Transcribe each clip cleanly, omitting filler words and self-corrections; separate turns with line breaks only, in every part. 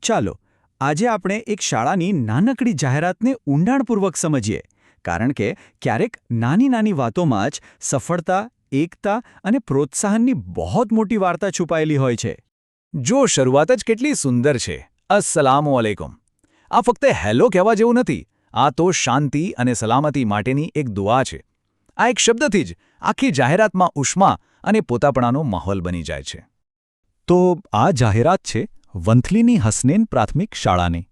ચાલો આજે આપણે એક શાળાની નાનકડી જાહેરાતને ઊંડાણપૂર્વક સમજીએ, કારણ કે ક્યારેક નાની નાની વાતોમાં જ સફળતા, એકતા અને પ્રોત્સાહનની બહુ મોટી વાર્તા છુપાયેલી હોય છે.
જો શરૂઆત જ કેટલી સુંદર છે. અસ્સલામુ અલૈકુમ. આ ફક્ત હેલો કહેવા જેવું નથી, આ તો શાંતિ અને સલામતી માટેની એક દુઆ છે. આ એક શબ્દથી જ આખી જાહેરાતમાં ઉષ્મા અને પોતાપણાનો માહોલ બની જાય છે.
તો આ જાહેરાત છે વંથલીની હસનેન પ્રાથમિક શાળાની,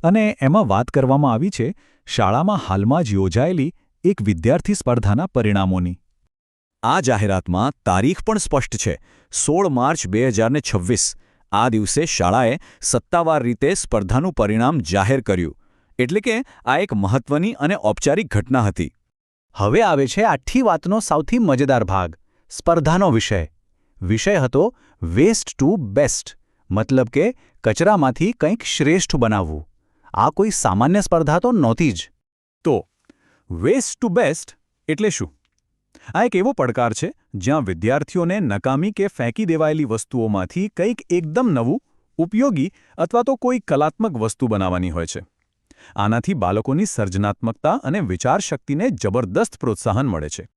અને એમાં વાત કરવામાં આવી છે શાળામાં હાલમાં જ યોજાયેલી એક વિદ્યાર્થી સ્પર્ધાના પરિણામોની.
આ જાહેરાતમાં તારીખ પણ સ્પષ્ટ છે, 16 માર્ચ 2026. આ દિવસે શાળાએ સત્તાવાર રીતે સ્પર્ધાનું પરિણામ જાહેર કર્યું. એટલે કે આ એક મહત્વની અને ઔપચારિક ઘટના હતી.
હવે આવે છે આખી વાતનો સૌથી મજેદાર ભાગ, સ્પર્ધાનો વિષય. વિષય હતો વેસ્ટ ટુ બેસ્ટ, મતલબ કે કચરામાંથી કંઈક શ્રેષ્ઠ બનાવવું. આ કોઈ સામાન્ય સ્પર્ધા તો નહોતી જ.
તો વેસ્ટ ટુ બેસ્ટ એટલે શું? આ એક એવો પડકાર છે જ્યાં વિદ્યાર્થીઓને નકામી કે ફેંકી દેવાયેલી વસ્તુઓમાંથી કંઈક એકદમ નવું, ઉપયોગી અથવા તો કોઈ કલાત્મક વસ્તુ બનાવવાની હોય છે. આનાથી બાળકોની સર્જનાત્મકતા અને વિચારશક્તિને જબરદસ્ત પ્રોત્સાહન મળે છે.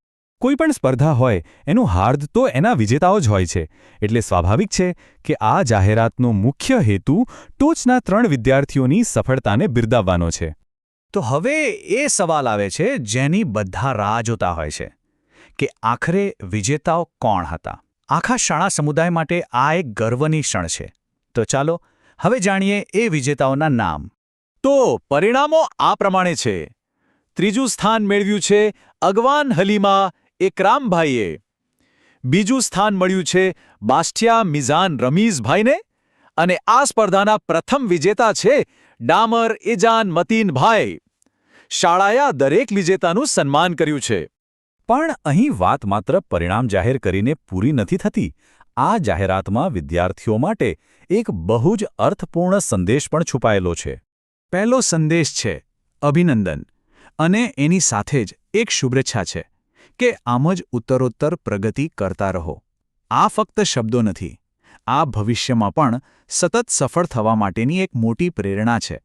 કોઈ પણ સ્પર્ધા હોય એનું હાર્દ તો એના વિજેતાઓ જ હોય છે, એટલે સ્વાભાવિક છે કે આ જાહેરાતનો મુખ્ય હેતુ ટોચના 3 વિદ્યાર્થીઓની સફળતાને બિરદાવવાનો છે.
તો હવે એ સવાલ આવે છે જેની બધા રાહ જોતા હોય છે કે આખરે વિજેતાઓ કોણ હતા? આખા શાળા સમુદાય માટે આ એક ગર્વની ક્ષણ છે. તો ચાલો હવે જાણીએ એ વિજેતાઓના નામ. તો પરિણામો આ પ્રમાણે છે. ત્રીજું સ્થાન મેળવ્યું છે અગવાન હલીમા એકરામભાઈએ. બીજું સ્થાન મળ્યું છે બાસ્ટિયા મિઝાન રમીઝભાઈને. અને આ સ્પર્ધાના પ્રથમ વિજેતા છે ડામર ઇજાન મતીનભાઈ. શાળાએ આ દરેક વિજેતાનું સન્માન કર્યું છે.
પણ અહીં વાત માત્ર પરિણામ જાહેર કરીને પૂરી નથી થતી. આ જાહેરાતમાં વિદ્યાર્થીઓ માટે એક બહુ જ અર્થપૂર્ણ સંદેશ પણ છુપાયેલો છે.
પહેલો સંદેશ છે અભિનંદન, અને એની સાથે જ એક શુભેચ્છા છે કે આમ જ ઉત્તરોત્તર પ્રગતિ કરતા રહો. આ ફક્ત શબ્દો નથી, આ ભવિષ્યમાં પણ સતત સફળ થવા માટેની એક મોટી પ્રેરણા છે.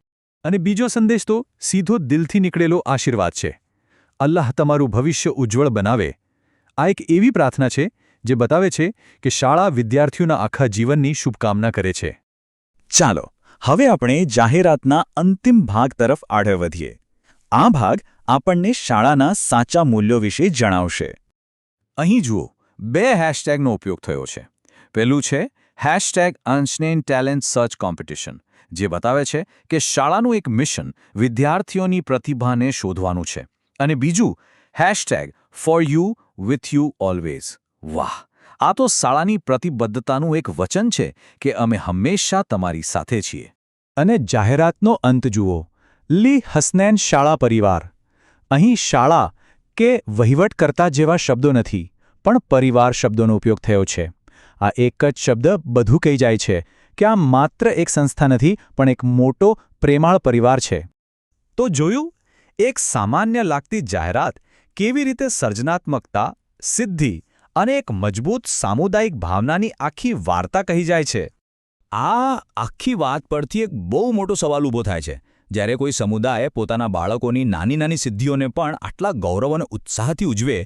અને બીજો સંદેશ તો સીધો દિલથી નીકળેલો આશીર્વાદ છે. અલ્લાહ તમારું ભવિષ્ય ઉજ્જવળ બનાવે. આ એક એવી પ્રાર્થના છે જે બતાવે છે કે શાળા વિદ્યાર્થીઓના આખા જીવનની શુભકામના કરે છે.
ચાલો હવે આપણે જાહેરાતના અંતિમ ભાગ તરફ આગળ વધીએ. આ ભાગ આપણને શાળાના સાચા મૂલ્યો વિશે જણાવશે.
અહીં જુઓ, 2 હેશટેગનો ઉપયોગ થયો છે. પહેલું છે #અનસ્નેન ટેલેન્ટ સર્ચ કોમ્પિટિશન, જે બતાવે છે કે શાળાનું એક મિશન વિદ્યાર્થીઓની પ્રતિભાને શોધવાનું છે. અને બીજું #for you with you always. વાહ! આ તો શાળાની પ્રતિબદ્ધતાનું એક વચન છે કે અમે હંમેશા તમારી સાથે છીએ.
અને જાહેરાતનો અંત જુઓ, લી હસનૈન શાળા પરિવાર. અહીં શાળા કે વહીવટકર્તા જેવા શબ્દો નથી, પણ પરિવાર શબ્દોનો ઉપયોગ થયો છે. આ એક જ શબ્દ બધું કહી જાય છે કે આ માત્ર એક સંસ્થા નથી, પણ એક મોટો પ્રેમાળ પરિવાર છે.
તો જોયું, એક સામાન્ય લાગતી જાહેરાત કેવી રીતે સર્જનાત્મકતા, સિદ્ધિ અને એક મજબૂત સામુદાયિક ભાવનાની આખી વાર્તા કહી જાય છે. આ આખી વાત પરથી એક બહુ મોટો સવાલ ઊભો થાય છે. જ્યારે કોઈ સમુદાય પોતાના બાળકોની નાની નાની સિદ્ધિઓને પણ આટલા ગૌરવ અને ઉત્સાહથી ઉજવે,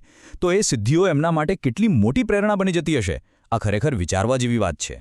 તો એ સિદ્ધિઓ એમના માટે કેટલી મોટી પ્રેરણા બની જતી હશે. આ ખરેખર વિચારવા જેવી વાત છે.